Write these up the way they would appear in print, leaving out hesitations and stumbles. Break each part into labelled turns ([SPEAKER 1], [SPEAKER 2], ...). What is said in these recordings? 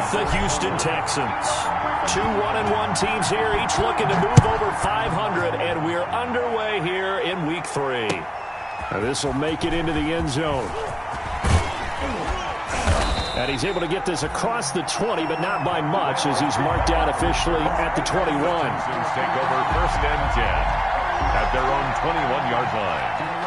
[SPEAKER 1] with the Houston Texans. Two 1-1 teams here, each looking to move over 500, and we're underway here in Week 3. This will make it into the end zone. And he's able to get this across the 20, but not by much, as he's marked down officially at the 21.
[SPEAKER 2] Texans take over 1st and 10 at their own 21-yard line.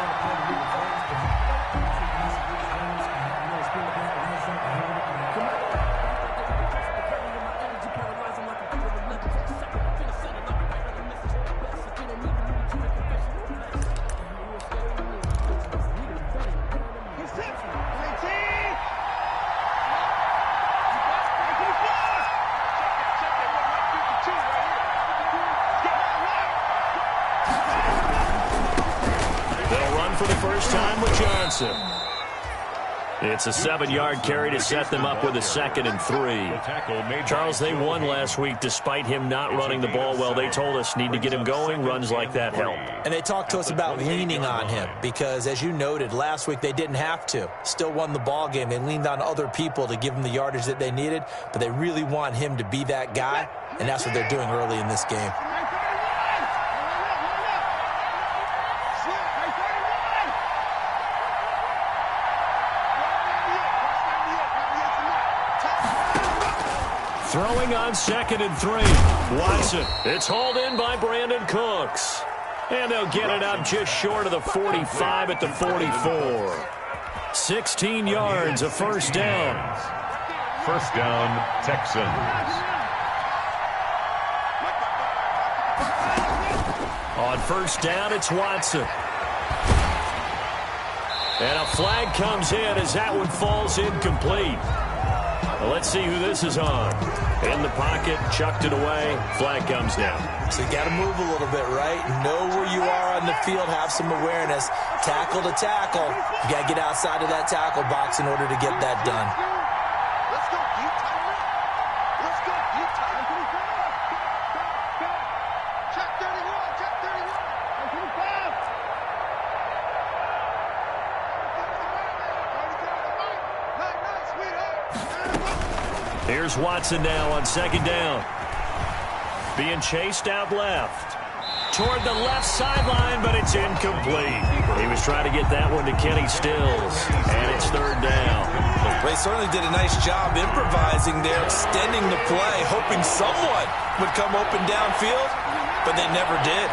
[SPEAKER 1] It's a 7-yard carry to set them up with a 2nd and 3. Charles, they won last week despite him not running the ball well. They told us need to get him going. Runs like that help.
[SPEAKER 3] And they talked to us about leaning on him because, as you noted, last week they didn't have to. Still won the ball game. They leaned on other people to give them the yardage that they needed, but they really want him to be that guy, and that's what they're doing early in this game.
[SPEAKER 1] Throwing on 2nd and 3. Watson. It's hauled in by Brandon Cooks. And they'll get it up just short of the 45 at the 44. 16 yards, a first down.
[SPEAKER 2] First down, Texans.
[SPEAKER 1] On first down, it's Watson. And a flag comes in as that one falls incomplete. Well, let's see who this is on. In the pocket, chucked it away. Flag comes down.
[SPEAKER 3] So you got to move a little bit, right? Know where you are on the field. Have some awareness. Tackle to tackle. You got to get outside of that tackle box in order to get that done.
[SPEAKER 4] Let's go, Let's go, Check 31, check 31.
[SPEAKER 1] Here's Watson now on 2nd down. Being chased out left. Toward the left sideline, but it's incomplete. He was trying to get that one to Kenny Stills, and it's 3rd down.
[SPEAKER 3] They certainly did a nice job improvising there, extending the play, hoping someone would come open downfield, but they never did.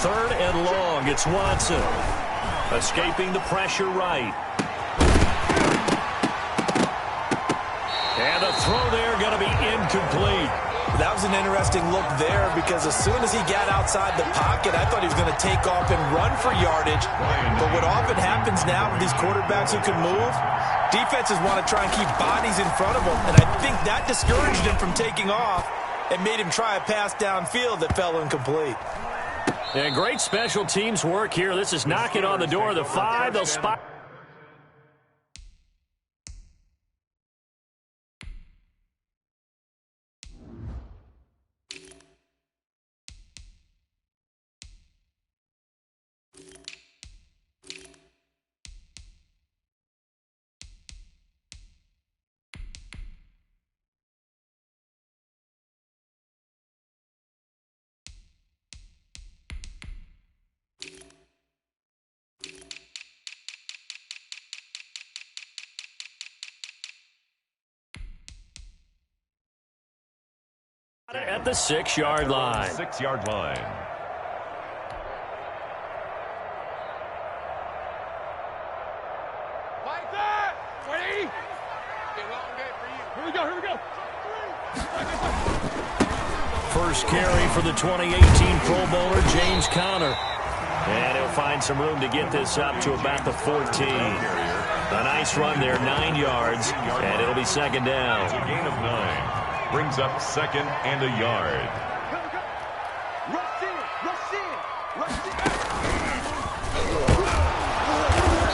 [SPEAKER 1] Third and long, it's Watson. Escaping the pressure right. And the throw there going to be incomplete.
[SPEAKER 3] That was an interesting look there because as soon as he got outside the pocket, I thought he was going to take off and run for yardage. But what often happens now with these quarterbacks who can move, defenses want to try and keep bodies in front of them. And I think that discouraged him from taking off and made him try a pass downfield that fell incomplete.
[SPEAKER 1] Yeah, great special teams work here. This is knocking on the door of the 5. They'll spot. At the 6-yard line.
[SPEAKER 2] 6-yard line.
[SPEAKER 4] Like that! 20! Here we go.
[SPEAKER 1] First carry for the 2018 Pro Bowler, James Conner. And he'll find some room to get this up to about the 14. A nice run there, 9 yards, and it'll be 2nd down.
[SPEAKER 2] It's a gain of 9. Brings up 2nd and a yard.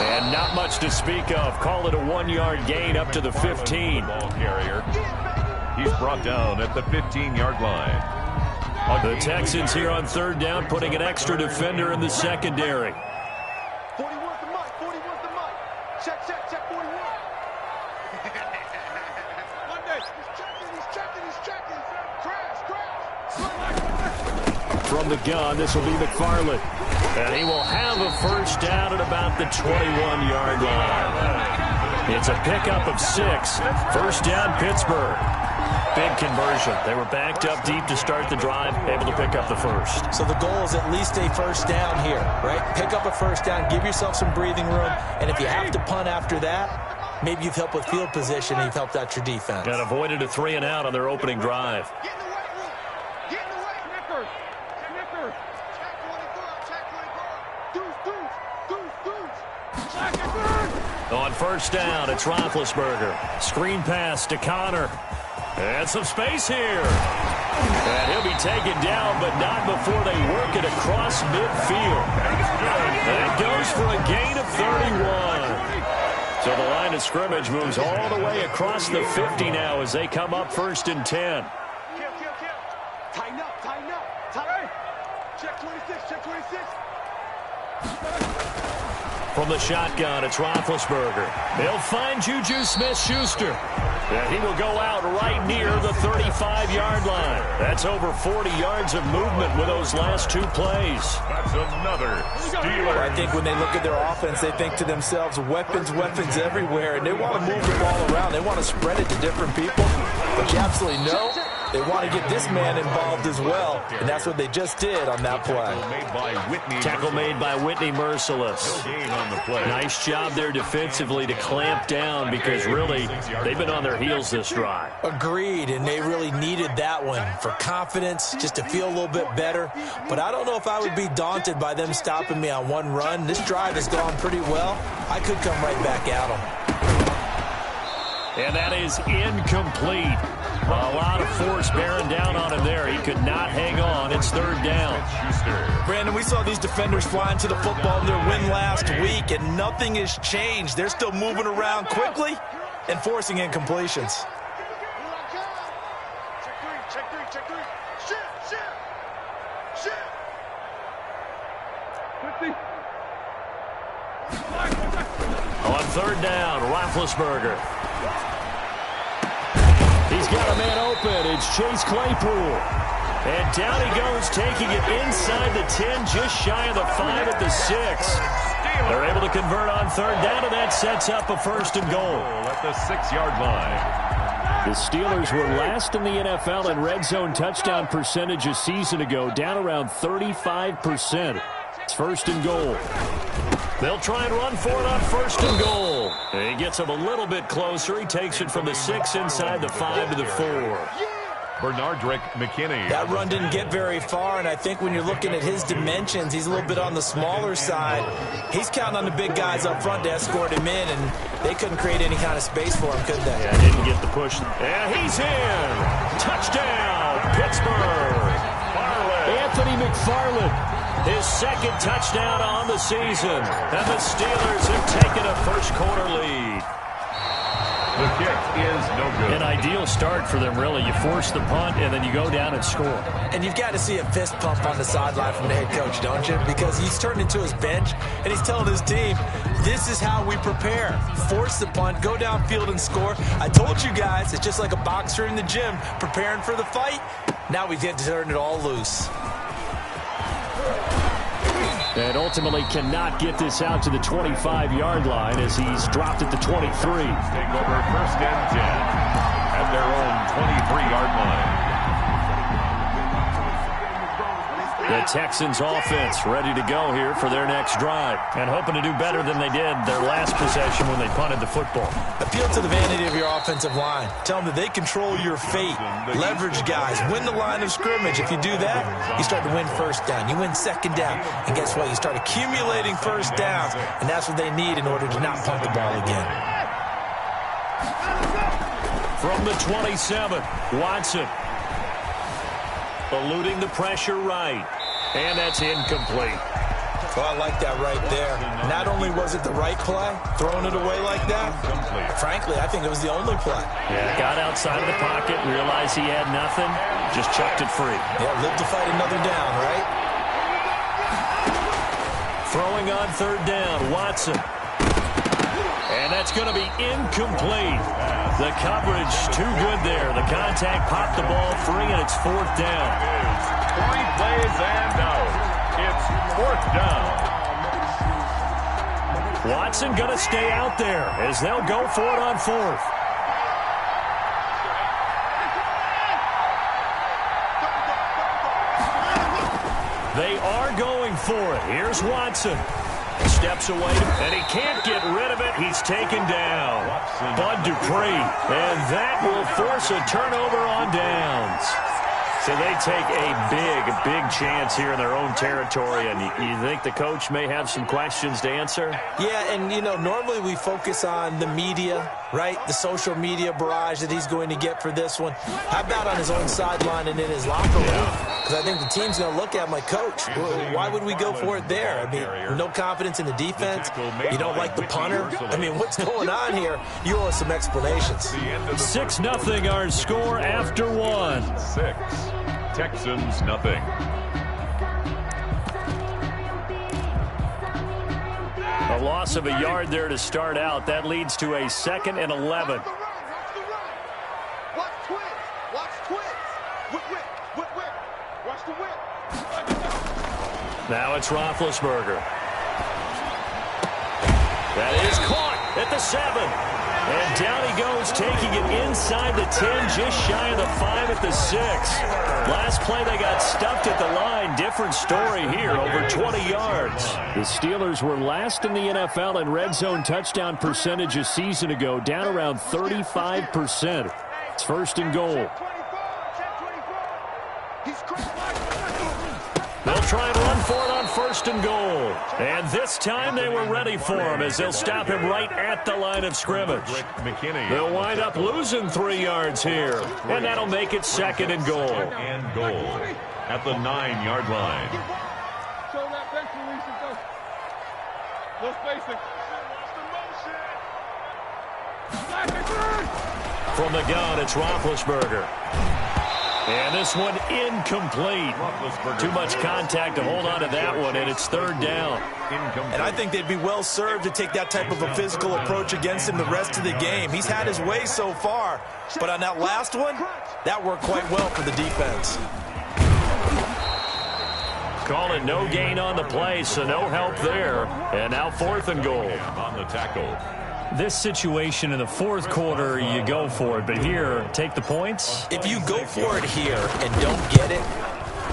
[SPEAKER 1] And not much to speak of. Call it a 1-yard gain up to the 15.
[SPEAKER 2] Ball carrier. He's brought down at the 15-yard line.
[SPEAKER 1] The Texans here on 3rd down, putting an extra defender in the secondary.
[SPEAKER 4] 41 to Mike, 41 Check 41. Monday. He's checking. Crash.
[SPEAKER 1] From the gun, this will be McFarland. And he will have a first down at about the 21-yard line. It's a pickup of 6. First down, Pittsburgh. Big conversion. They were backed up deep to start the drive, able to pick up the first.
[SPEAKER 3] So the goal is at least a first down here, right? Pick up a first down, give yourself some breathing room, and if you have to punt after that, maybe you've helped with field position and you've helped out your defense.
[SPEAKER 1] And avoided a 3-and-out on their opening drive.
[SPEAKER 4] Get in the weight room. Get in the weight. Nicker. Check 24. Deuce.
[SPEAKER 1] On first down, it's Roethlisberger. Screen pass to Connor. And some space here. And he'll be taken down, but not before they work it across midfield. And it goes for a gain of 31. So the line of scrimmage moves all the way across the 50 now as they come up 1st and 10.
[SPEAKER 4] Tighten up. Check 26.
[SPEAKER 1] From the shotgun, it's Roethlisberger. They'll find Juju Smith-Schuster. And he will go out right near the 35-yard line. That's over 40 yards of movement with those last 2 plays.
[SPEAKER 2] That's another Steeler.
[SPEAKER 3] I think when they look at their offense, they think to themselves, weapons everywhere, and they want to move the ball around. They want to spread it to different people. But you absolutely know they want to get this man involved as well, and that's what they just did on that play.
[SPEAKER 1] Tackle made by Whitney Merciless. Nice job there defensively to clamp down because really they've been on their heels this drive.
[SPEAKER 3] Agreed, and they really needed that one for confidence, just to feel a little bit better. But I don't know if I would be daunted by them stopping me on one run. This drive has gone pretty well. I could come right back at them.
[SPEAKER 1] And that is incomplete. A lot of force bearing down on him there. He could not hang on. It's 3rd down.
[SPEAKER 3] Brandon, we saw these defenders flying to the football in their win last week, and nothing has changed. They're still moving around quickly and forcing incompletions.
[SPEAKER 4] Check 3. Shit. 50.
[SPEAKER 1] On 3rd down, Roethlisberger. He's got a man open. It's Chase Claypool. And down he goes, taking it inside the 10, just shy of the 5 at the 6. They're able to convert on 3rd down, and that sets up a 1st and goal.
[SPEAKER 2] At the 6-yard line.
[SPEAKER 1] The Steelers were last in the NFL in red zone touchdown percentage a season ago, down around 35%. It's 1st and goal. They'll try and run for it on 1st and goal. And he gets him a little bit closer. He takes it from the 6 inside the 5 to the 4.
[SPEAKER 2] Bernardrick McKinney.
[SPEAKER 3] That run didn't get very far, and I think when you're looking at his dimensions, he's a little bit on the smaller side. He's counting on the big guys up front to escort him in, and they couldn't create any kind of space for him, could they?
[SPEAKER 1] Yeah, didn't get the push. And he's in. Touchdown, Pittsburgh. Anthony McFarland. His 2nd touchdown on the season. And the Steelers have taken a 1st quarter lead.
[SPEAKER 2] The kick is no good.
[SPEAKER 1] An ideal start for them, really. You force the punt, and then you go down and score.
[SPEAKER 3] And you've got to see a fist pump on the sideline from the head coach, don't you? Because he's turned into his bench, and he's telling his team, this is how we prepare. Force the punt, go downfield and score. I told you guys, it's just like a boxer in the gym preparing for the fight. Now we get to turn it all loose.
[SPEAKER 1] And ultimately cannot get this out to the 25-yard line as he's dropped at the 23.
[SPEAKER 2] Take over 1st and 10 at their own 23-yard line.
[SPEAKER 1] The Texans offense ready to go here for their next drive and hoping to do better than they did their last possession when they punted the football.
[SPEAKER 3] Appeal to the vanity of your offensive line. Tell them that they control your fate. Leverage guys. Win the line of scrimmage. If you do that, you start to win 1st down. You win 2nd down. And guess what? You start accumulating 1st downs. And that's what they need in order to not punt the ball again.
[SPEAKER 1] From the 27, Watson. Eluding the pressure right. And that's incomplete.
[SPEAKER 3] Well, I like that right there. Not only was it the right play, throwing it away like that, frankly, I think it was the only play.
[SPEAKER 1] Yeah, got outside of the pocket, realized he had nothing, just chucked it free.
[SPEAKER 3] Yeah, live to fight another down, right?
[SPEAKER 1] Throwing on 3rd down, Watson. And that's going to be incomplete. The coverage too good there. The contact popped the ball free, and it's fourth down.
[SPEAKER 2] 3 plays and out. It's fourth down.
[SPEAKER 1] Watson going to stay out there as they'll go for it on fourth. They are going for it. Here's Watson. Steps away, and he can't get rid of it. He's taken down. Bud Dupree, and that will force a turnover on downs. So they take a big chance here in their own territory, and you think the coach may have some questions to answer?
[SPEAKER 3] Yeah, and, normally we focus on the media, right? The social media barrage that he's going to get for this one. How about on his own sideline and in his locker room? Because I think the team's going to look at him like, Coach, why would we go for it there? I mean, no confidence in the defense. You don't like the punter. I mean, what's going on here? You owe us some explanations.
[SPEAKER 1] 6-0 our score after one.
[SPEAKER 2] 6. Texans nothing.
[SPEAKER 1] A loss of a yard there to start out. That leads to a 2nd and 11.
[SPEAKER 4] Watch twitch. Watch twitch. Whip. Watch the whip.
[SPEAKER 1] Now it's Roethlisberger. That is caught at the 7. And down he goes, taking it inside the 10, just shy of the 5 at the 6. Last play, they got stuffed at the line. Different story here, over 20 yards. The Steelers were last in the NFL in red zone touchdown percentage a season ago, down around 35%. It's 1st and goal. They'll try and run for it on 1st and goal. And this time they were ready for him as they'll stop him right at the line of scrimmage. They'll wind up losing 3 yards here. And that'll make it 2nd and goal.
[SPEAKER 2] And goal at the 9-yard line.
[SPEAKER 4] Show that bench release and go. No spacing.
[SPEAKER 1] From the gun, it's Roethlisberger. And this one incomplete. Too much contact to hold on to that one, and it's 3rd down.
[SPEAKER 3] And I think they'd be well served to take that type of a physical approach against him the rest of the game. He's had his way so far, but on that last one, that worked quite well for the defense.
[SPEAKER 1] Call it no gain on the play, so no help there. And now 4th and goal.
[SPEAKER 2] On the tackle.
[SPEAKER 1] This situation in the 4th quarter, you go for it. But here, take the points.
[SPEAKER 3] If you go for it here and don't get it,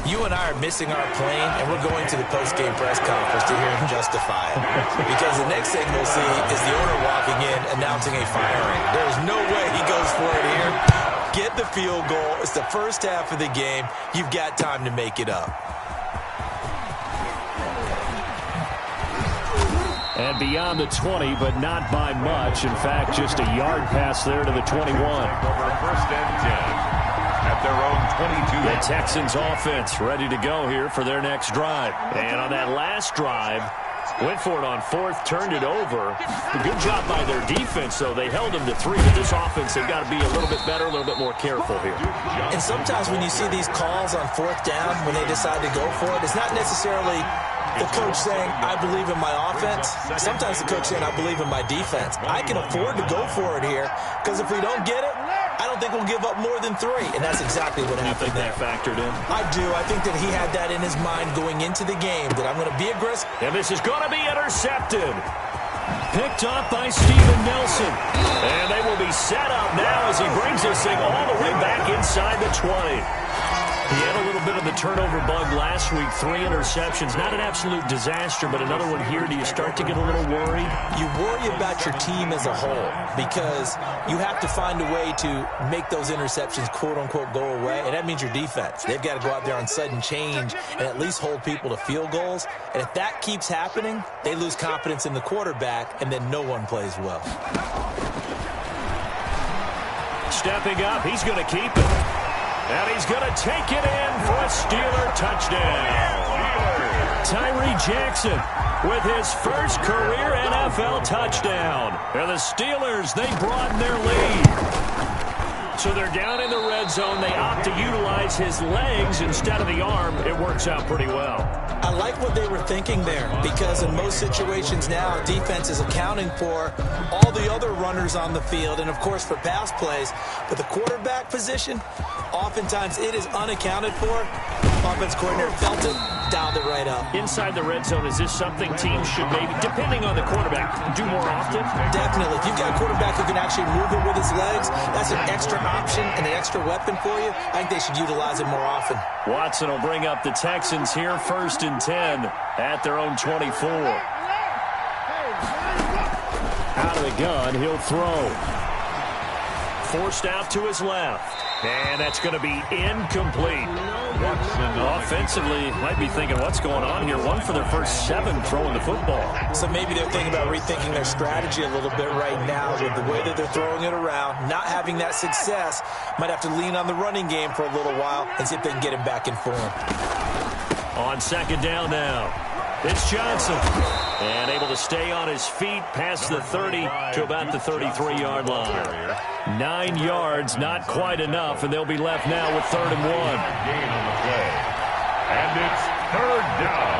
[SPEAKER 3] you and I are missing our plane, and we're going to the post-game press conference to hear him justify it. Because the next thing we'll see is the owner walking in announcing a firing. There's no way he goes for it here. Get the field goal. It's the first half of the game. You've got time to make it up.
[SPEAKER 1] And beyond the 20, but not by much. In fact, just a yard pass there to the 21.
[SPEAKER 2] Over 1st and 10 at their own 22.
[SPEAKER 1] The Texans offense ready to go here for their next drive. And on that last drive, went for it on 4th, turned it over. A good job by their defense, though. They held them to 3. But this offense, they've got to be a little bit better, a little bit more careful here.
[SPEAKER 3] And sometimes when you see these calls on 4th down, when they decide to go for it, it's not necessarily the coach saying, I believe in my offense. Sometimes the coach saying, I believe in my defense. I can afford to go for it here, because if we don't get it, I don't think we'll give up more than 3. And that's exactly what happened there.
[SPEAKER 1] That factored in?
[SPEAKER 3] I do. I think that he had that in his mind going into the game, that I'm going to be aggressive.
[SPEAKER 1] And this is going to be intercepted. Picked off by Steven Nelson. And they will be set up now as he brings this thing all the way back inside the 20. He had a little bit of the turnover bug last week, 3 interceptions. Not an absolute disaster, but another one here. Do you start to get a little worried?
[SPEAKER 3] You worry about your team as a whole because you have to find a way to make those interceptions, quote-unquote, go away, and that means your defense. They've got to go out there on sudden change and at least hold people to field goals. And if that keeps happening, they lose confidence in the quarterback, and then no one plays well.
[SPEAKER 1] Stepping up, he's going to keep it. And he's going to take it in for a Steeler touchdown. Tyree Jackson with his first career NFL touchdown. And the Steelers, they broaden their lead. So they're down in the red zone. They opt to utilize his legs instead of the arm. It works out pretty well.
[SPEAKER 3] I like what they were thinking there, because in most situations now, defense is accounting for all the other runners on the field and, of course, for pass plays. But the quarterback position, oftentimes it is unaccounted for. Offense coordinator felt it, dialed it right up.
[SPEAKER 1] Inside the red zone, is this something teams should maybe, depending on the quarterback, do more often?
[SPEAKER 3] Definitely. If you've got a quarterback who can actually move it with his legs, that's an extra option and an extra weapon for you. I think they should utilize it more often.
[SPEAKER 1] Watson will bring up the Texans here, 1st and 10 at their own 24. Out of the gun, he'll throw. Forced out to his left. And that's going to be incomplete. Offensively, might be thinking, what's going on here? 1 for their first 7 throwing the football.
[SPEAKER 3] So maybe they're thinking about rethinking their strategy a little bit right now with the way that they're throwing it around. Not having that success, might have to lean on the running game for a little while and see if they can get him back in form.
[SPEAKER 1] On 2nd down now, it's Johnson. And able to stay on his feet past the 30 to about the 33-yard line. 9 yards, not quite enough, and they'll be left now with 3rd and 1.
[SPEAKER 2] Gain on the play. And it's 3rd down.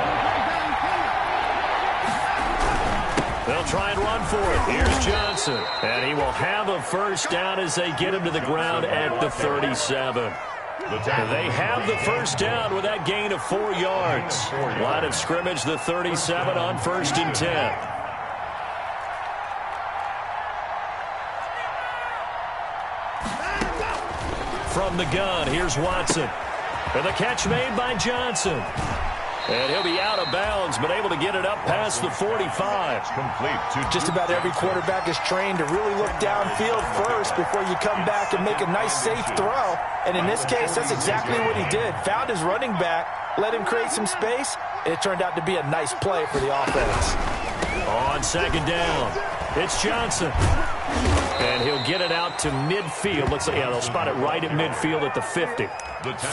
[SPEAKER 1] They'll try and run for it. Here's Johnson. And he will have a first down as they get him to the ground at the 37. They have the first down with that gain of 4 yards. Line of scrimmage, the 37 on 1st and 10. From the gun, here's Watson. And the catch made by Johnson. And he'll be out of bounds, but able to get it up past the 45.
[SPEAKER 2] Complete to
[SPEAKER 3] Just about every quarterback is trained to really look downfield first before you come back and make a nice, safe throw. And in this case, that's exactly what he did. Found his running back, let him create some space, and it turned out to be a nice play for the offense.
[SPEAKER 1] On 2nd down, it's Johnson. And he'll get it out to midfield. Looks like, yeah, they'll spot it right at midfield at the 50.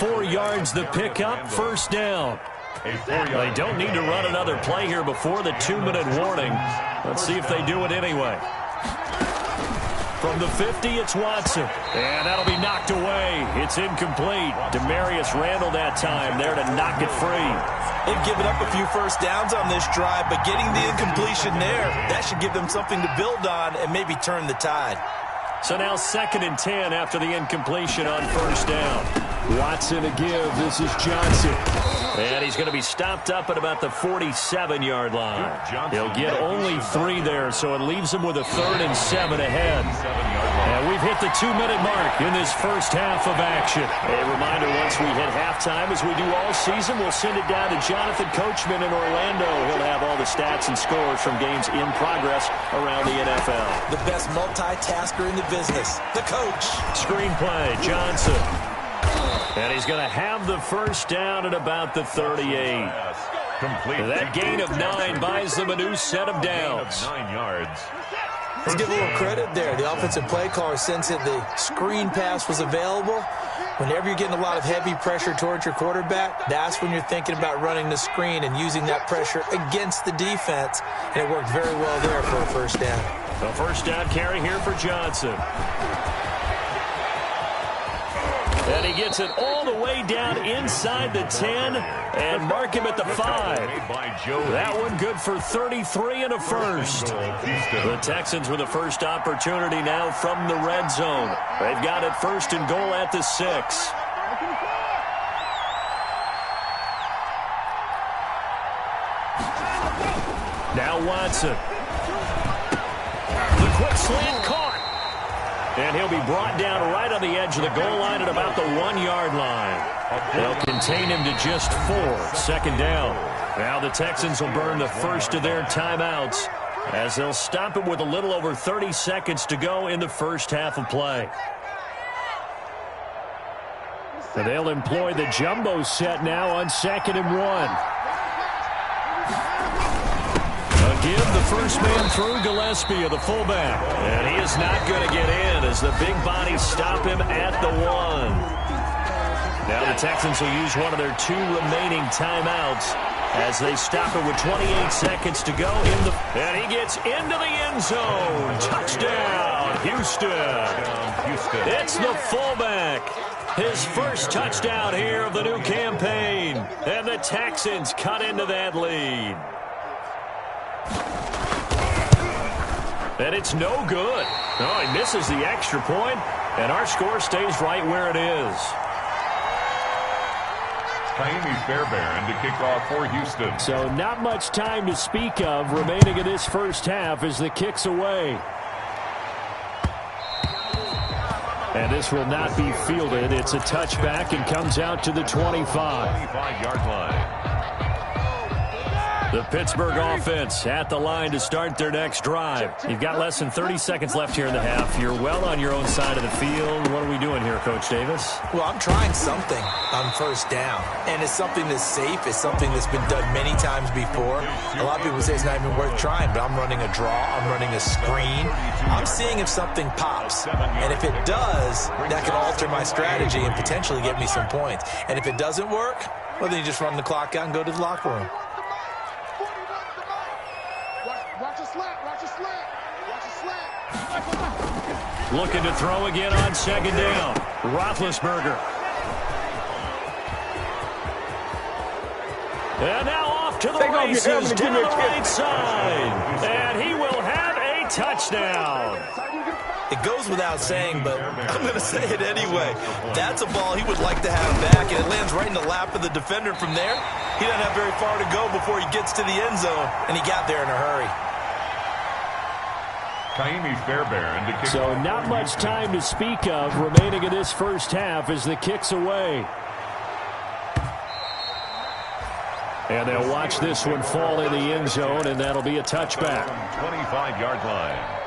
[SPEAKER 1] 4 yards the pickup, 1st down. They don't need to run another play here before the 2-minute warning. Let's see if they do it anyway. From the 50, it's Watson. And that'll be knocked away. It's incomplete. Demarius Randall that time there to knock it free.
[SPEAKER 3] They've given up a few first downs on this drive, but getting the incompletion there, that should give them something to build on and maybe turn the tide.
[SPEAKER 1] So now 2nd and 10 after the incompletion on 1st down. Watson to give. This is Johnson. And he's going to be stopped up at about the 47-yard line. He'll get only 3 there, so it leaves him with a 3rd and 7 ahead. And we've hit the 2-minute mark in this first half of action. A reminder, once we hit halftime, as we do all season, we'll send it down to Jonathan Coachman in Orlando. He'll have all the stats and scores from games in progress around the NFL.
[SPEAKER 3] The best multitasker in the business, the coach.
[SPEAKER 1] Screenplay, Johnson. And he's going to have the first down at about the 38.
[SPEAKER 2] complete.
[SPEAKER 1] That gain of 9 buys them a new set of downs.
[SPEAKER 2] 9 yards.
[SPEAKER 3] Let's give a little credit there. The offensive play caller, since the screen pass was available, whenever you're getting a lot of heavy pressure towards your quarterback, that's when you're thinking about running the screen and using that pressure against the defense. And it worked very well there for a first down.
[SPEAKER 1] The first down carry here for Johnson. And he gets it all the way down inside the 10 and mark him at the 5. That one good for 33 and a first. The Texans with the first opportunity now from the red zone. They've got it 1st and goal at the 6. Now Watson. The quick slant caught. And he'll be brought down right on the edge of the goal line at about the 1-yard line. They'll contain him to just 4. 2nd down. Now the Texans will burn the first of their timeouts as they'll stop it with a little over 30 seconds to go in the first half of play. And they'll employ the jumbo set now on 2nd and 1. Give the first man through Gillespie of the fullback. And he is not going to get in as the big bodies stop him at the 1. Now the Texans will use one of their 2 remaining timeouts as they stop it with 28 seconds to go. And he gets into the end zone. Touchdown. Houston. It's the fullback. His first touchdown here of the new campaign. And the Texans cut into that lead. And it's no good. Oh, he misses the extra point, and our score stays right where it is.
[SPEAKER 2] Fairbairn to kick off for Houston.
[SPEAKER 1] So not much time to speak of remaining in this first half as the kick's away. And this will not be fielded. It's a touchback and comes out to the 25.
[SPEAKER 2] 25-yard line.
[SPEAKER 1] The Pittsburgh offense at the line to start their next drive. You've got less than 30 seconds left here in the half. You're well on your own side of the field. What are we doing here, Coach Davis?
[SPEAKER 3] Well, I'm trying something on first down, and it's something that's safe. It's something that's been done many times before. A lot of people say it's not even worth trying, but I'm running a draw. I'm running a screen. I'm seeing if something pops, and if it does, that can alter my strategy and potentially get me some points. And if it doesn't work, well, then you just run the clock out and go to the locker room.
[SPEAKER 4] Watch a slant. Watch a slant. Watch a slant.
[SPEAKER 1] Looking to throw again on second down. Roethlisberger. And now off to the races down the right side. And he will have a touchdown.
[SPEAKER 3] It goes without saying, but I'm going to say it anyway. That's a ball he would like to have back, and it lands right in the lap of the defender from there. He doesn't have very far to go before he gets to the end zone, and he got there in a hurry.
[SPEAKER 2] Fairbairn to kick
[SPEAKER 1] so
[SPEAKER 2] off
[SPEAKER 1] not much time to speak of remaining in this first half as the kick's away. And they'll watch this one fall in the end zone, and that'll be a touchback.
[SPEAKER 2] 25-yard line.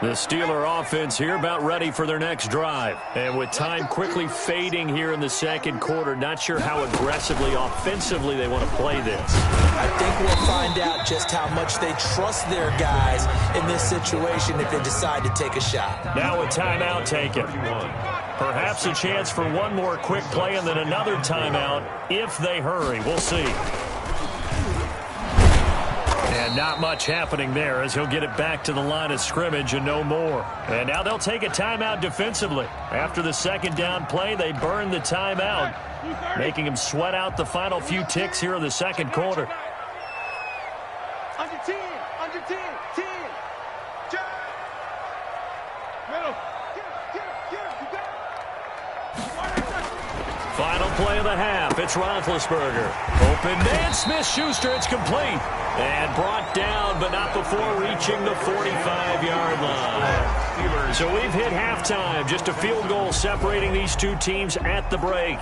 [SPEAKER 1] The Steeler offense here about ready for their next drive. And with time quickly fading here in the second quarter, not sure how aggressively, offensively they want to play this.
[SPEAKER 3] I think we'll find out just how much they trust their guys in this situation if they decide to take a shot.
[SPEAKER 1] Now a timeout taken. Perhaps a chance for one more quick play and then another timeout if they hurry. We'll see. And not much happening there as he'll get it back to the line of scrimmage and no more. And now they'll take a timeout defensively. After the second down play, they burn the timeout, making him sweat out the final few ticks here in the second quarter.
[SPEAKER 4] Under 10. Under 10. 10. Jump. Middle. Get him. You got it.
[SPEAKER 1] Final play of the half. It's Roethlisberger. Open man. Smith-Schuster. It's complete. And brought down, but not before reaching the 45-yard line. So we've hit halftime. Just a field goal separating these two teams at the break.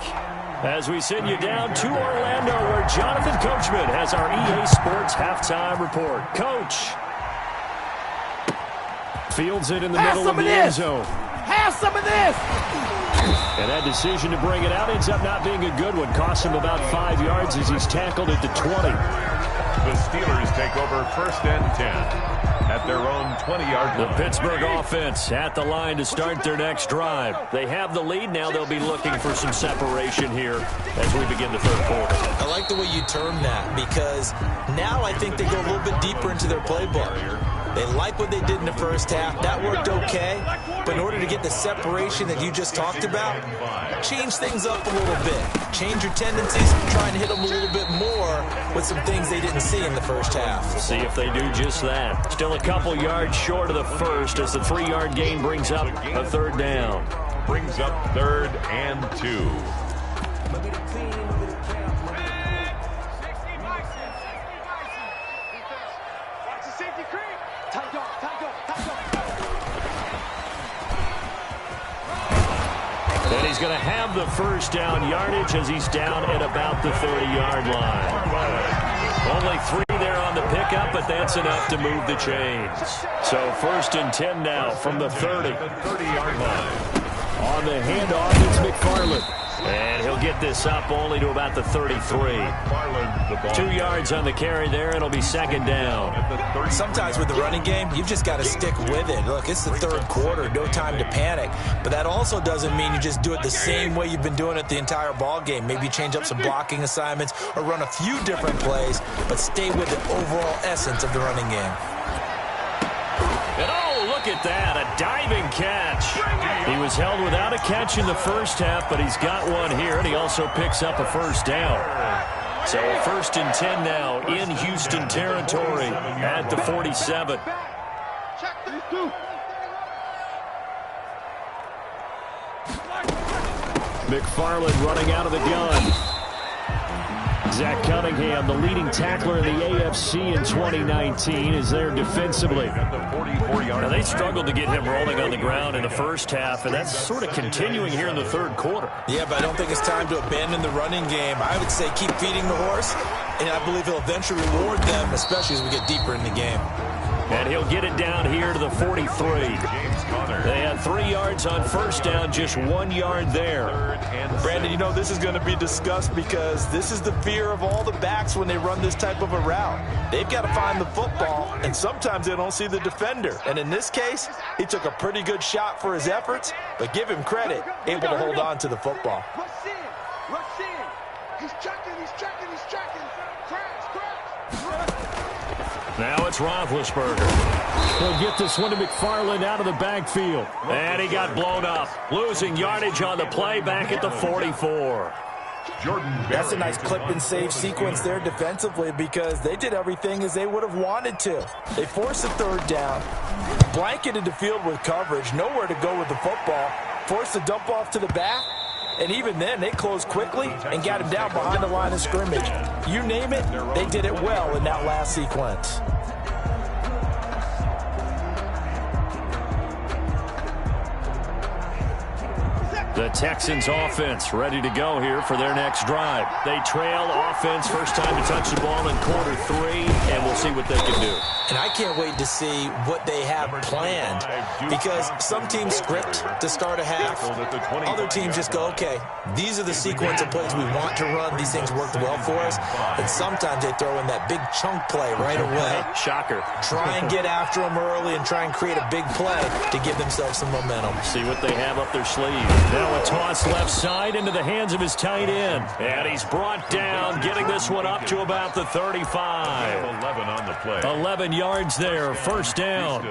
[SPEAKER 1] As we send you down to Orlando, where Jonathan Coachman has our EA Sports halftime report. Coach. Fields it in the middle of the end zone.
[SPEAKER 4] Have some of this.
[SPEAKER 1] And that decision to bring it out ends up not being a good one. Cost him about 5 yards as he's tackled at the 20.
[SPEAKER 2] The Steelers take over first and 10 at their own 20-yard line.
[SPEAKER 1] The Pittsburgh offense at the line to start their next drive. They have the lead. Now they'll be looking for some separation here as we begin the third quarter.
[SPEAKER 3] I like the way you term that because now I think they go a little bit deeper into their playbook. They like what they did in the first half. That worked okay. But in order to get the separation that you just talked about, change things up a little bit. Change your tendencies, try and hit them a little bit more with some things they didn't see in the first half.
[SPEAKER 1] See if they do just that. Still a couple yards short of the first as the 3-yard gain brings up a third down.
[SPEAKER 2] Brings up third and 2.
[SPEAKER 1] And he's going to have the first down yardage as he's down at about the 30-yard line. Only 3 there on the pickup, but that's enough to move the chains. So first and 10 now from the 30.
[SPEAKER 2] 30-yard line.
[SPEAKER 1] On the handoff, it's McFarland. And he'll get this up only to about the 33. 2 yards on the carry there. It'll be second down.
[SPEAKER 3] Sometimes with the running game, you've just got to stick with it. Look, it's the third quarter. No time to panic. But that also doesn't mean you just do it the same way you've been doing it the entire ball game. Maybe change up some blocking assignments or run a few different plays, but stay with the overall essence of the running game.
[SPEAKER 1] And oh, look at that. A was held without a catch in the first half, but he's got one here, and he also picks up a first down. So a 1st and 10 now in Houston territory at the 47. McFarland running out of the gun. Zach Cunningham, the leading tackler in the AFC in 2019, is there defensively. Now, they struggled to get him rolling on the ground in the first half, and that's sort of continuing here in the third quarter.
[SPEAKER 3] Yeah, but I don't think it's time to abandon the running game. I would say keep feeding the horse, and I believe he'll eventually reward them, especially as we get deeper in the game.
[SPEAKER 1] And he'll get it down here to the 43. They had 3 yards on first down, just 1 yard there.
[SPEAKER 3] Brandon, you know this is going to be discussed because this is the fear of all the backs when they run this type of a route. They've got to find the football, and sometimes they don't see the defender. And in this case, he took a pretty good shot for his efforts, but give him credit, able to hold on to the football.
[SPEAKER 4] Rush in. Rush in. He's checking. He's checking. He's checking. Crash.
[SPEAKER 1] Now it's Roethlisberger. He'll get this one to McFarland out of the backfield. And he got blown up. Losing yardage on the play back at the 44.
[SPEAKER 3] That's a nice clip and save sequence there defensively because they did everything as they would have wanted to. They forced a 3rd down, blanketed the field with coverage, nowhere to go with the football, forced a dump off to the back, and even then they closed quickly and got him down behind the line of scrimmage. You name it, they did it well in that last sequence.
[SPEAKER 1] The Texans offense ready to go here for their next drive. They trail offense, first time to touch the ball in quarter 3, and we'll see what they can do.
[SPEAKER 3] And I can't wait to see what they have planned because some teams script to start a half. Other teams just go, okay, these are the sequence of plays we want to run. These things worked well for us. And sometimes they throw in that big chunk play right away.
[SPEAKER 1] Shocker.
[SPEAKER 3] Try and get after them early and try and create a big play to give themselves some momentum.
[SPEAKER 1] See what they have up their sleeve. Now a toss left side into the hands of his tight end. And he's brought down, getting this one up to about the 35.
[SPEAKER 2] 11 on the play.
[SPEAKER 1] 11 yards there, first down.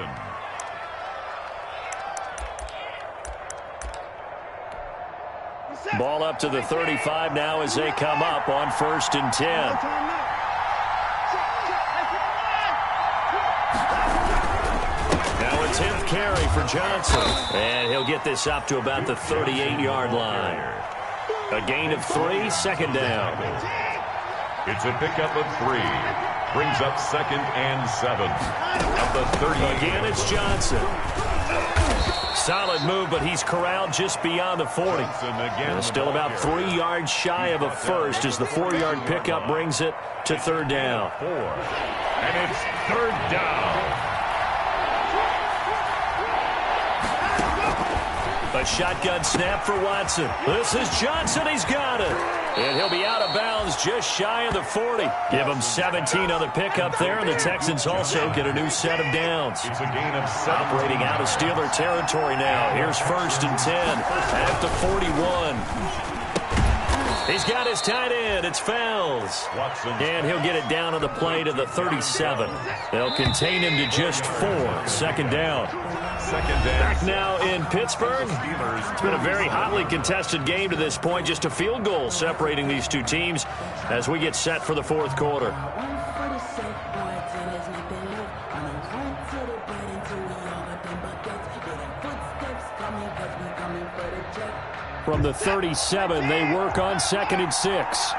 [SPEAKER 1] Ball up to the 35 now as they come up on 1st and 10. Now a 10th carry for Johnson. And he'll get this up to about the 38-yard line. A gain of 3, second down.
[SPEAKER 2] It's a pickup of 3. Brings up 2nd and 7. At the 30.
[SPEAKER 1] Again, it's Johnson. Solid move, but he's corralled just beyond the 40. And still about 3 yards shy of a first as the 4-yard pickup brings it to 3rd down.
[SPEAKER 2] 4. And it's 3rd down.
[SPEAKER 1] A shotgun snap for Watson. This is Johnson. He's got it. And he'll be out of bounds just shy of the 40. Give him 17 on the pickup there, and the Texans also get a new set of downs.
[SPEAKER 2] It's a gain of 7.
[SPEAKER 1] Operating out of Steeler territory now. Here's 1st and 10 at the 41. He's got his tight end. It's Fells. And he'll get it down on the play to the 37. They'll contain him to just 4. 2nd down. Back now in Pittsburgh. It's been a very hotly contested game to this point. Just a field goal separating these two teams as we get set for the 4th quarter. From the 37, they work on 2nd and 6.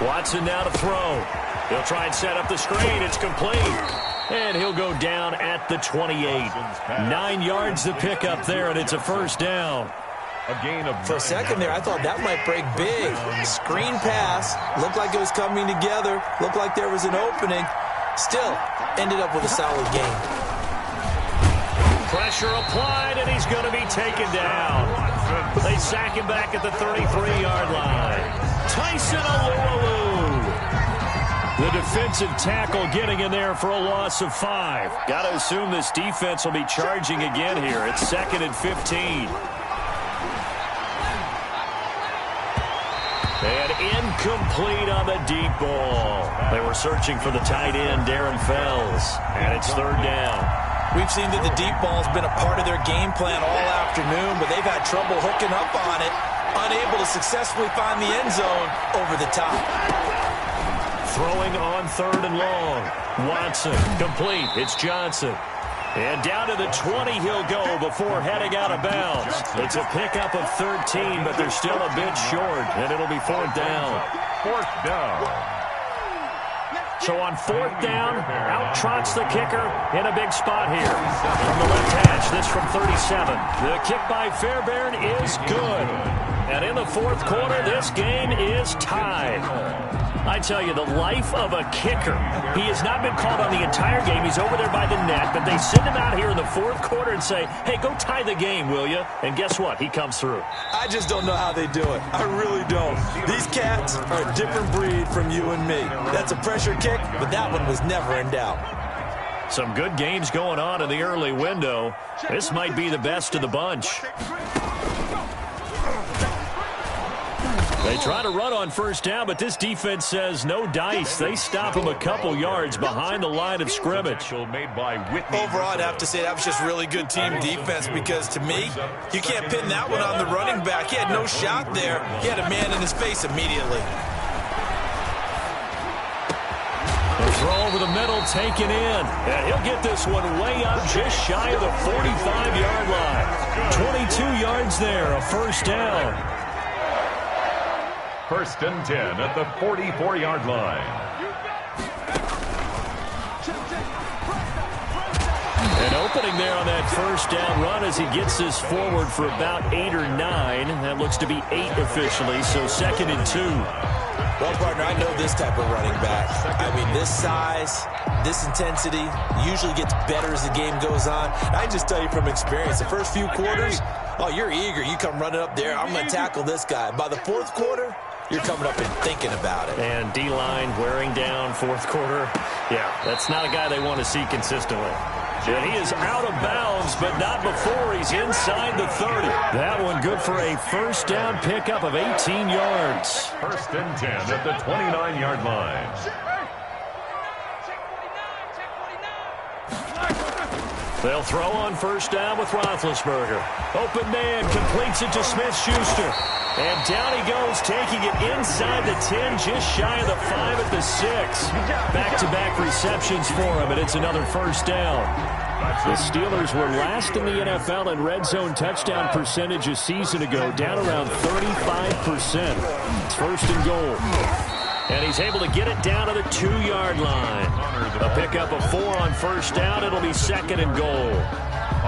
[SPEAKER 1] Watson now to throw. He'll try and set up the screen. It's complete. And he'll go down at the 28. 9 yards to pick up there, and it's a first down.
[SPEAKER 3] For a second there, I thought that might break big. Screen pass. Looked like it was coming together. Looked like there was an opening. Still, ended up with a solid game.
[SPEAKER 1] Pressure applied, and he's going to be taken down. They sack him back at the 33-yard line. Tyson Alualu. The defensive tackle getting in there for a loss of 5. Got to assume this defense will be charging again here. It's 2nd and 15. And in Incomplete on the deep ball. They were searching for the tight end, Darren Fells, and it's third down.
[SPEAKER 3] We've seen that the deep ball has been a part of their game plan all afternoon, but they've had trouble hooking up on it, unable to successfully find the end zone over the top.
[SPEAKER 1] Throwing on third and long. Watson, complete. It's Johnson. And down to the 20 he'll go before heading out of bounds. It's a pickup of 13, but they're still a bit short, and it'll be fourth down.
[SPEAKER 2] Fourth down.
[SPEAKER 1] So on fourth down, out trots the kicker in a big spot here. From the left hash, this from 37. The kick by Fairbairn is good. And in the fourth quarter, this game is tied. I tell you, the life of a kicker. He has not been called on the entire game. He's over there by the net, but they send him out here in the fourth quarter and say, hey, go tie the game, will you? And guess what? He comes through.
[SPEAKER 3] I just don't know how they do it. I really don't. These cats are a different breed from you and me. That's a pressure kick, but that one was never in doubt.
[SPEAKER 1] Some good games going on in the early window. This might be the best of the bunch. They try to run on first down, but this defense says no dice. They stop him a couple yards behind the line of scrimmage.
[SPEAKER 3] Overall, I'd have to say that was just really good team defense because, to me, you can't pin that one on the running back. He had no shot there. He had a man in his face immediately.
[SPEAKER 1] The throw over the middle taken in. And he'll get this one way up just shy of the 45-yard line. 22 yards there, a first down.
[SPEAKER 2] First and 10 at the 44-yard line.
[SPEAKER 1] An opening there on that first down run as he gets this forward for about 8 or 9. That looks to be 8 officially, so second and 2.
[SPEAKER 3] Well, partner, I know this type of running back. I mean, this size, this intensity usually gets better as the game goes on. I just tell you from experience, the first few quarters, oh, you're eager. You come running up there. I'm going to tackle this guy. By the fourth quarter, you're coming up and thinking about it.
[SPEAKER 1] And D-line wearing down fourth quarter. Yeah, that's not a guy they want to see consistently. And he is out of bounds, but not before he's inside the 30. That one good for a first down pickup of 18 yards.
[SPEAKER 2] First and 10 at the 29-yard line.
[SPEAKER 1] They'll throw on first down with Roethlisberger. Open man completes it to Smith-Schuster. And down he goes, taking it inside the 10, just shy of the 5 at the 6. Back-to-back receptions for him, and it's another first down. The Steelers were last in the NFL in red zone touchdown percentage a season ago, down around 35%. It's first and goal. And he's able to get it down to the 2-yard line. A pickup of 4 on first down. It'll be second and goal.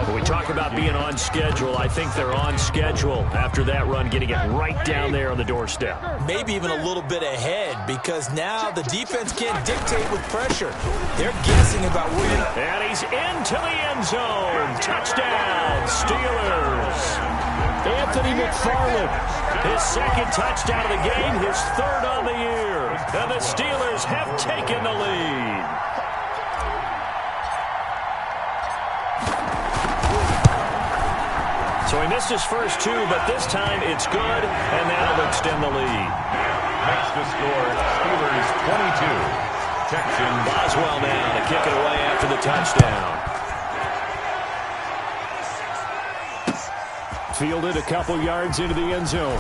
[SPEAKER 1] When we talk about being on schedule, I think they're on schedule after that run, getting it right down there on the doorstep.
[SPEAKER 3] Maybe even a little bit ahead because now the defense can't dictate with pressure. They're guessing about where.
[SPEAKER 1] And he's into the end zone. Touchdown, Steelers. Anthony McFarland, his second touchdown of the game, his third on the year. And the Steelers have taken the lead. So he missed his first 2, but this time it's good, and that'll extend the lead.
[SPEAKER 2] Makes the score Steelers 22. Texans.
[SPEAKER 1] Boswell now to kick it away after the touchdown. Fielded a couple yards into the end zone.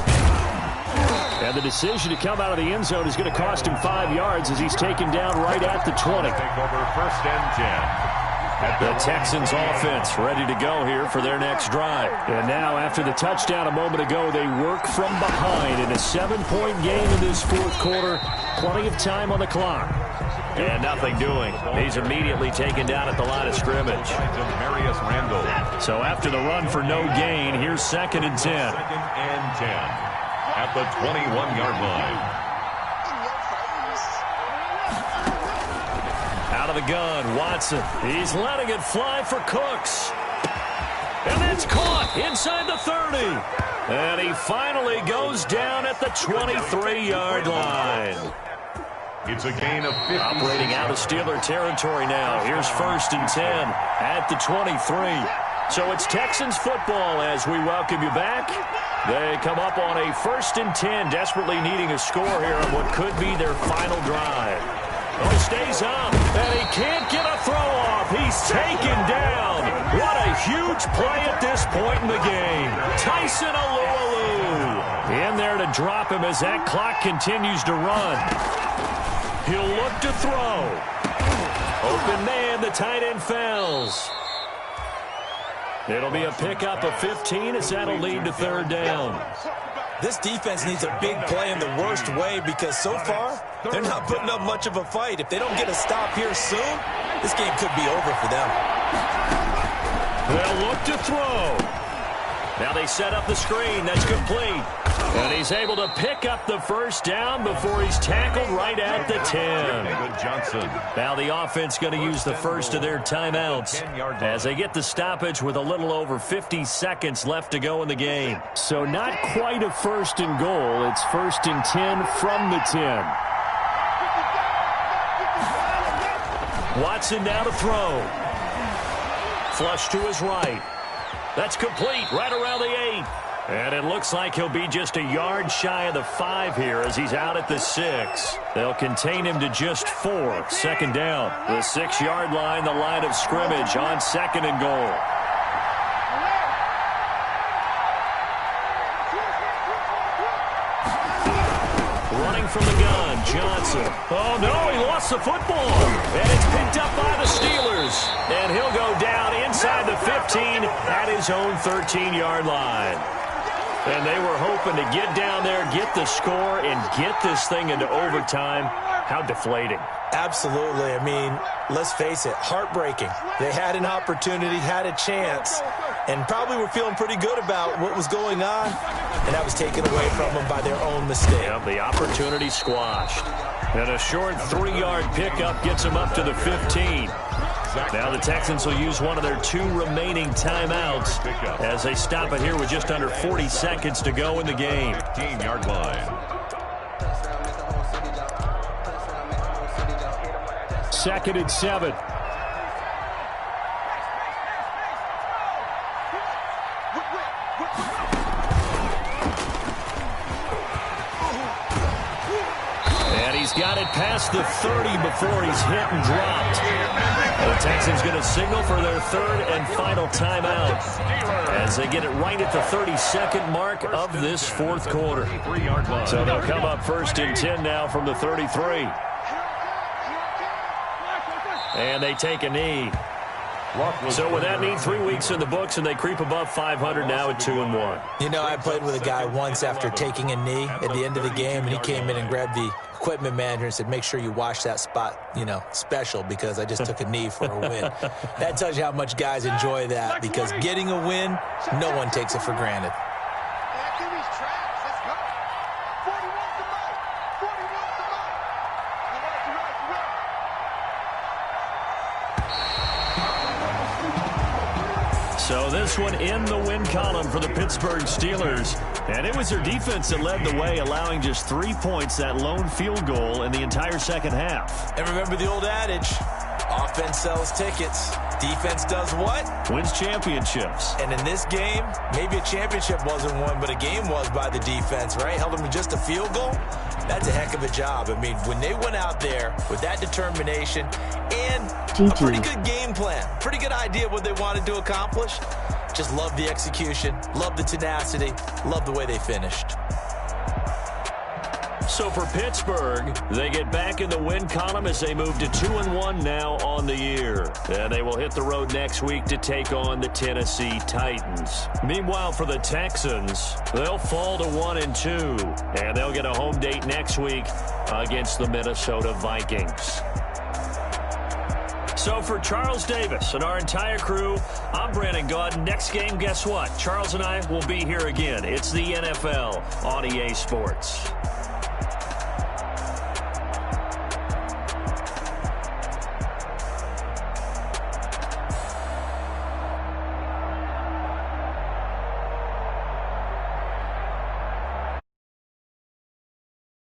[SPEAKER 1] And the decision to come out of the end zone is going to cost him 5 yards as he's taken down right at the 20.
[SPEAKER 2] Take over first and 10.
[SPEAKER 1] The Texans offense ready to go here for their next drive. And now after the touchdown a moment ago, they work from behind in a 7-point game in this fourth quarter. Plenty of time on the clock. And nothing doing. He's immediately taken down at the line of scrimmage. So after the run for no gain, here's second and 10.
[SPEAKER 2] Second and 10 at the 21-yard line.
[SPEAKER 1] Out of the gun, Watson. He's letting it fly for Cooks. And it's caught inside the 30. And he finally goes down at the 23-yard line.
[SPEAKER 2] It's a gain of 50.
[SPEAKER 1] Operating out of Steeler territory now. Here's first and 10 at the 23. So it's Texans football as we welcome you back They come up on a 1st and 10, desperately needing a score here on what could be their final drive. Oh, he stays up, and he can't get a throw off. He's taken down. What a huge play at this point in the game. Tyson Alualu in there to drop him as that clock continues to run. He'll look to throw. Open man, the tight end fails. It'll be a pickup of 15 as that'll lead to 3rd down.
[SPEAKER 3] This defense needs a big play in the worst way because so far, they're not putting up much of a fight. If they don't get a stop here soon, this game could be over for them.
[SPEAKER 1] They'll look to throw. Now they set up the screen. That's complete. And he's able to pick up the 1st down before he's tackled right at the 10. Now the offense going to use the first of their timeouts as they get the stoppage with a little over 50 seconds left to go in the game. So not quite a 1st and goal. It's 1st and 10 from the 10. Watson now to throw. Flush to his right. That's complete right around the 8. And it looks like he'll be just a yard shy of the 5 here as he's out at the 6. They'll contain him to just 4. 2nd down. The 6-yard line, the line of scrimmage on 2nd and goal. Running from the gun, Johnson. Oh, no, he lost the football. And it's picked up by the Steelers. And he'll go down inside the 15 at his own 13-yard line. And they were hoping to get down there, get the score, and get this thing into overtime. How deflating.
[SPEAKER 3] Absolutely. I mean, let's face it, heartbreaking. They had an opportunity, had a chance, and probably were feeling pretty good about what was going on, and that was taken away from them by their own mistake.
[SPEAKER 1] Yeah, the opportunity squashed. And a short 3-yard pickup gets them up to the 15. Now the Texans will use one of their 2 remaining timeouts as they stop it here with just under 40 seconds to go in the game.
[SPEAKER 2] 15-yard line.
[SPEAKER 1] 2nd and 7. And he's got it past the 30 before he's hit and dropped. The Texans going to signal for their 3rd and final timeout as they get it right at the 32nd mark of this 4th quarter. So they'll come up 1st and 10 now from the 33. And they take a knee. So with that knee, 3 weeks in the books, and they creep above 500 now at 2-1.
[SPEAKER 3] You know, I played with a guy once after taking a knee at the end of the game, and he came in and grabbed the equipment manager and said, make sure you wash that spot, you know, special, because I just took a knee for a win. That tells you how much guys enjoy that, because getting a win, no one takes it for granted.
[SPEAKER 1] So this one in the win column for the Pittsburgh Steelers. And it was their defense that led the way, allowing just 3 points, that lone field goal in the entire 2nd half.
[SPEAKER 3] And remember the old adage, offense sells tickets. Defense does what?
[SPEAKER 1] Wins championships.
[SPEAKER 3] And in this game, maybe a championship wasn't won, but a game was by the defense, right? Held them to just a field goal. That's a heck of a job. I mean, when they went out there with that determination and a pretty good game plan, pretty good idea what they wanted to accomplish, just love the execution, love the tenacity, love the way they finished.
[SPEAKER 1] So for Pittsburgh, they get back in the win column as they move to 2-1 now on the year. And they will hit the road next week to take on the Tennessee Titans. Meanwhile, for the Texans, they'll fall to 1-2. And they'll get a home date next week against the Minnesota Vikings. So for Charles Davis and our entire crew, I'm Brandon Gaudin. Next game, guess what? Charles and I will be here again. It's the NFL on EA Sports.